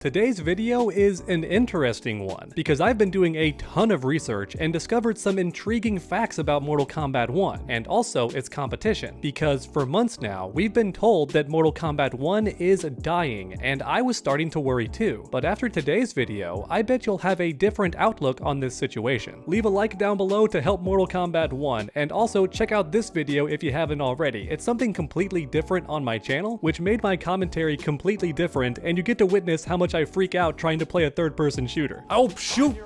Today's video is an interesting one, because I've been doing a ton of research and discovered some intriguing facts about Mortal Kombat 1, and also its competition, because for months now, we've been told that Mortal Kombat 1 is dying, and I was starting to worry too. But after today's video, I bet you'll have a different outlook on this situation. Leave a like down below to help Mortal Kombat 1, and also check out this video if you haven't already. It's something completely different on my channel, which made my commentary completely different, and you get to witness how much I freak out trying to play a third-person shooter. Oh, shoot!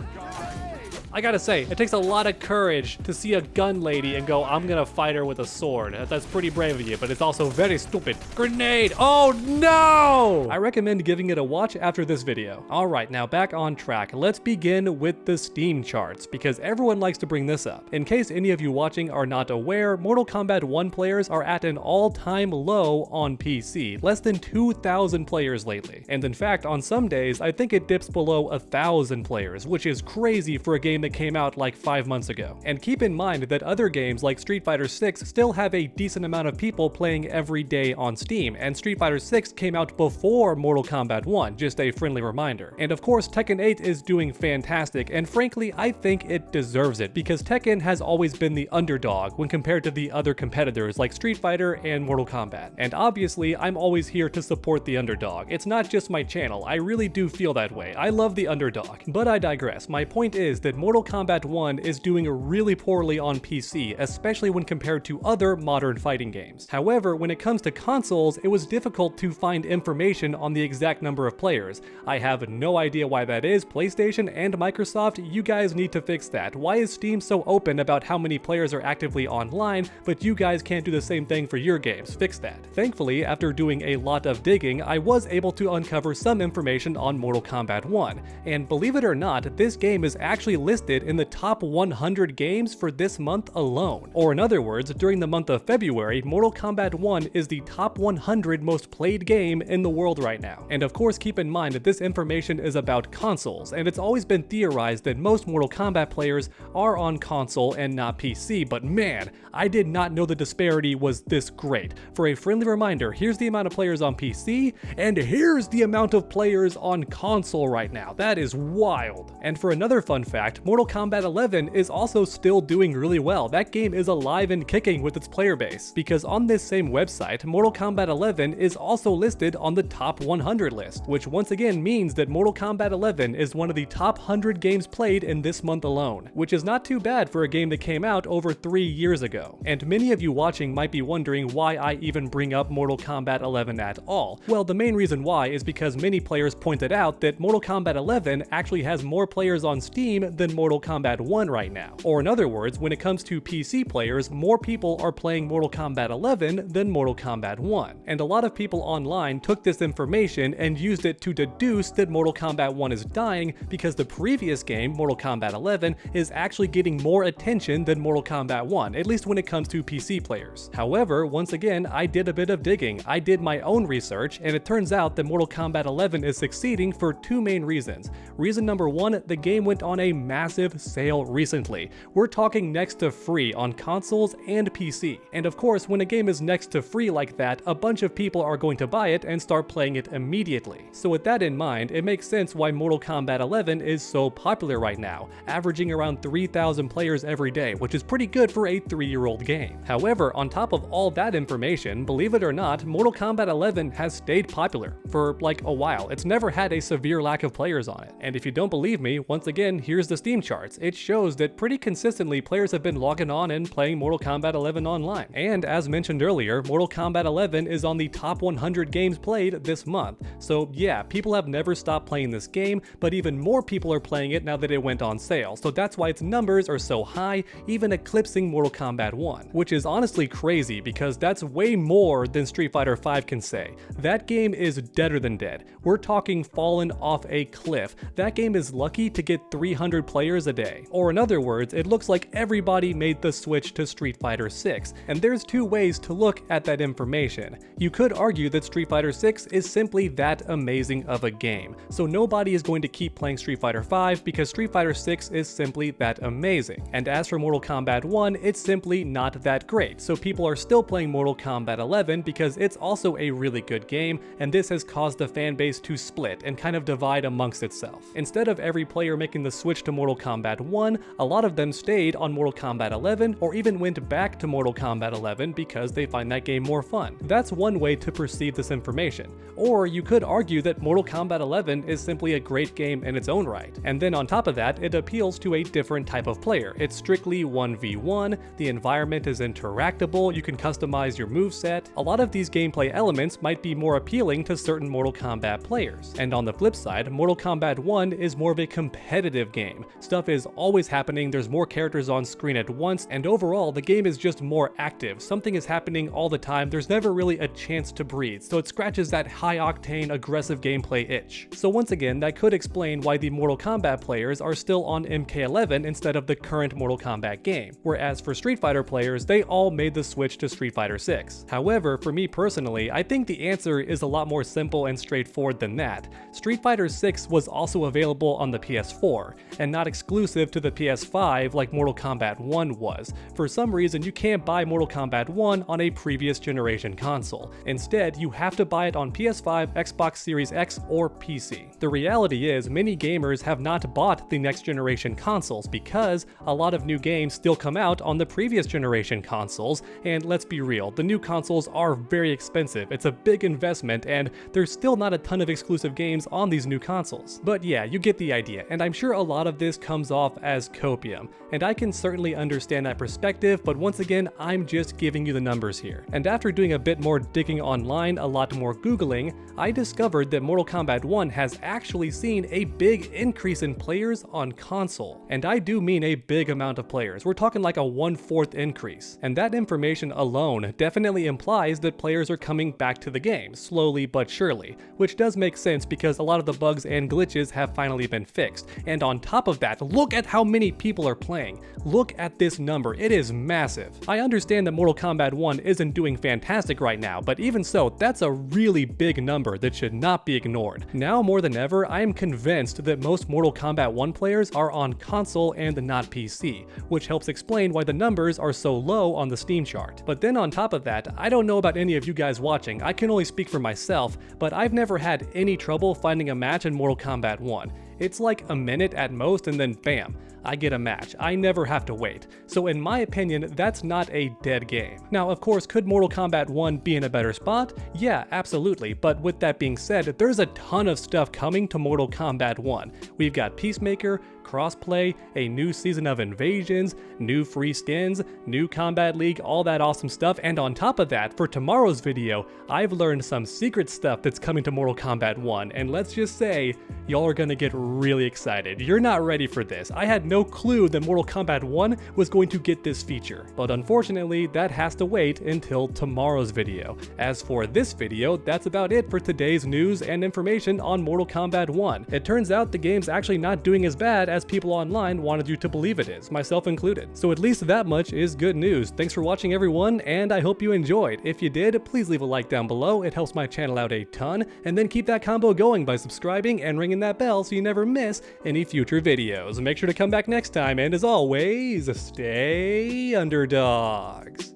I gotta say, it takes a lot of courage to see a gun lady and go, I'm gonna fight her with a sword. That's pretty brave of you, but it's also very stupid. Grenade! Oh no! I recommend giving it a watch after this video. Alright, now back on track. Let's begin with the Steam charts, because everyone likes to bring this up. In case any of you watching are not aware, Mortal Kombat 1 players are at an all-time low on PC. Less than 2,000 players lately. And in fact, on some days, I think it dips below 1,000 players, which is crazy for a game that came out like 5 months ago. And keep in mind that other games like Street Fighter 6 still have a decent amount of people playing every day on Steam, and Street Fighter 6 came out before Mortal Kombat 1, just a friendly reminder. And of course, Tekken 8 is doing fantastic, and frankly, I think it deserves it, because Tekken has always been the underdog when compared to the other competitors like Street Fighter and Mortal Kombat. And obviously, I'm always here to support the underdog. It's not just my channel, I really do feel that way. I love the underdog. But I digress. My point is that Mortal Kombat 1 is doing really poorly on PC, especially when compared to other modern fighting games. However, when it comes to consoles, it was difficult to find information on the exact number of players. I have no idea why that is. PlayStation and Microsoft, you guys need to fix that. Why is Steam so open about how many players are actively online, but you guys can't do the same thing for your games? Fix that. Thankfully, after doing a lot of digging, I was able to uncover some information on Mortal Kombat 1. And believe it or not, this game is actually listed in the top 100 games for this month alone. Or in other words, during the month of February, Mortal Kombat 1 is the top 100 most played game in the world right now. And of course, keep in mind that this information is about consoles, and it's always been theorized that most Mortal Kombat players are on console and not PC, but man, I did not know the disparity was this great. For a friendly reminder, here's the amount of players on PC, and here's the amount of players on console right now. That is wild. And for another fun fact, Mortal Kombat 11 is also still doing really well. That game is alive and kicking with its player base, because on this same website, Mortal Kombat 11 is also listed on the top 100 list, which once again means that Mortal Kombat 11 is one of the top 100 games played in this month alone, which is not too bad for a game that came out over 3 years ago. And many of you watching might be wondering why I even bring up Mortal Kombat 11 at all. Well, the main reason why is because many players pointed out that Mortal Kombat 11 actually has more players on Steam than Mortal Kombat 1 right now. Or in other words, when it comes to PC players, more people are playing Mortal Kombat 11 than Mortal Kombat 1. And a lot of people online took this information and used it to deduce that Mortal Kombat 1 is dying because the previous game, Mortal Kombat 11, is actually getting more attention than Mortal Kombat 1, at least when it comes to PC players. However, once again, I did a bit of digging. I did my own research, and it turns out that Mortal Kombat 11 is succeeding for two main reasons. Reason number one, the game went on a massive sale recently. We're talking next to free on consoles and PC. And of course, when a game is next to free like that, a bunch of people are going to buy it and start playing it immediately. So with that in mind, it makes sense why Mortal Kombat 11 is so popular right now, averaging around 3,000 players every day, which is pretty good for a 3-year-old game. However, on top of all that information, believe it or not, Mortal Kombat 11 has stayed popular for like a while. It's never had a severe lack of players on it. And if you don't believe me, once again, here's the Steam charts. It shows that pretty consistently players have been logging on and playing Mortal Kombat 11 online. And as mentioned earlier, Mortal Kombat 11 is on the top 100 games played this month. So yeah, people have never stopped playing this game, but even more people are playing it now that it went on sale. So that's why its numbers are so high, even eclipsing Mortal Kombat 1, which is honestly crazy because that's way more than Street Fighter 5 can say. That game is deader than dead. We're talking fallen off a cliff. That game is lucky to get 300 players players a day. Or in other words, it looks like everybody made the switch to Street Fighter 6, and there's two ways to look at that information. You could argue that Street Fighter 6 is simply that amazing of a game, so nobody is going to keep playing Street Fighter 5 because Street Fighter 6 is simply that amazing. And as for Mortal Kombat 1, it's simply not that great, so people are still playing Mortal Kombat 11 because it's also a really good game, and this has caused the fan base to split and kind of divide amongst itself. Instead of every player making the switch to Mortal Kombat 1, a lot of them stayed on Mortal Kombat 11 or even went back to Mortal Kombat 11 because they find that game more fun. That's one way to perceive this information. Or you could argue that Mortal Kombat 11 is simply a great game in its own right, and then on top of that, it appeals to a different type of player. It's strictly 1v1, the environment is interactable, you can customize your moveset. A lot of these gameplay elements might be more appealing to certain Mortal Kombat players. And on the flip side, Mortal Kombat 1 is more of a competitive game. Stuff is always happening, there's more characters on screen at once, and overall the game is just more active. Something is happening all the time, there's never really a chance to breathe, so it scratches that high-octane, aggressive gameplay itch. So once again, that could explain why the Mortal Kombat players are still on MK11 instead of the current Mortal Kombat game, whereas for Street Fighter players, they all made the switch to Street Fighter 6. However, for me personally, I think the answer is a lot more simple and straightforward than that. Street Fighter 6 was also available on the PS4, and not exclusive to the PS5 like Mortal Kombat 1 was. For some reason, you can't buy Mortal Kombat 1 on a previous generation console. Instead, you have to buy it on PS5, Xbox Series X, or PC. The reality is, many gamers have not bought the next generation consoles because a lot of new games still come out on the previous generation consoles, and let's be real, the new consoles are very expensive, it's a big investment, and there's still not a ton of exclusive games on these new consoles. But yeah, you get the idea, and I'm sure a lot of this comes off as copium, and I can certainly understand that perspective, but once again, I'm just giving you the numbers here. And after doing a bit more digging online, a lot more Googling, I discovered that Mortal Kombat 1 has actually seen a big increase in players on console. And I do mean a big amount of players. We're talking like a 1/4 increase. And that information alone definitely implies that players are coming back to the game, slowly but surely, which does make sense because a lot of the bugs and glitches have finally been fixed. And on top of that, look at how many people are playing. Look at this number, it is massive. I understand that Mortal Kombat 1 isn't doing fantastic right now, but even so, that's a really big number that should not be ignored. Now more than ever, I am convinced that most Mortal Kombat 1 players are on console and not PC, which helps explain why the numbers are so low on the Steam chart. But then on top of that, I don't know about any of you guys watching, I can only speak for myself, but I've never had any trouble finding a match in Mortal Kombat 1. It's like a minute at most and then bam, I get a match. I never have to wait. So in my opinion, that's not a dead game. Now, of course, could Mortal Kombat 1 be in a better spot? Yeah, absolutely. But with that being said, there's a ton of stuff coming to Mortal Kombat 1. We've got Peacemaker, crossplay, a new season of invasions, new free skins, new Combat League, all that awesome stuff. And on top of that, for tomorrow's video, I've learned some secret stuff that's coming to Mortal Kombat 1. And let's just say, y'all are gonna get really excited. You're not ready for this. I had no clue that Mortal Kombat 1 was going to get this feature. But unfortunately, that has to wait until tomorrow's video. As for this video, that's about it for today's news and information on Mortal Kombat 1. It turns out the game's actually not doing as bad as people online wanted you to believe it is, myself included. So at least that much is good news. Thanks for watching everyone, and I hope you enjoyed. If you did, please leave a like down below, it helps my channel out a ton, and then keep that combo going by subscribing and ringing that bell so you never miss any future videos. Make sure to come back next time, and as always, stay underdogs.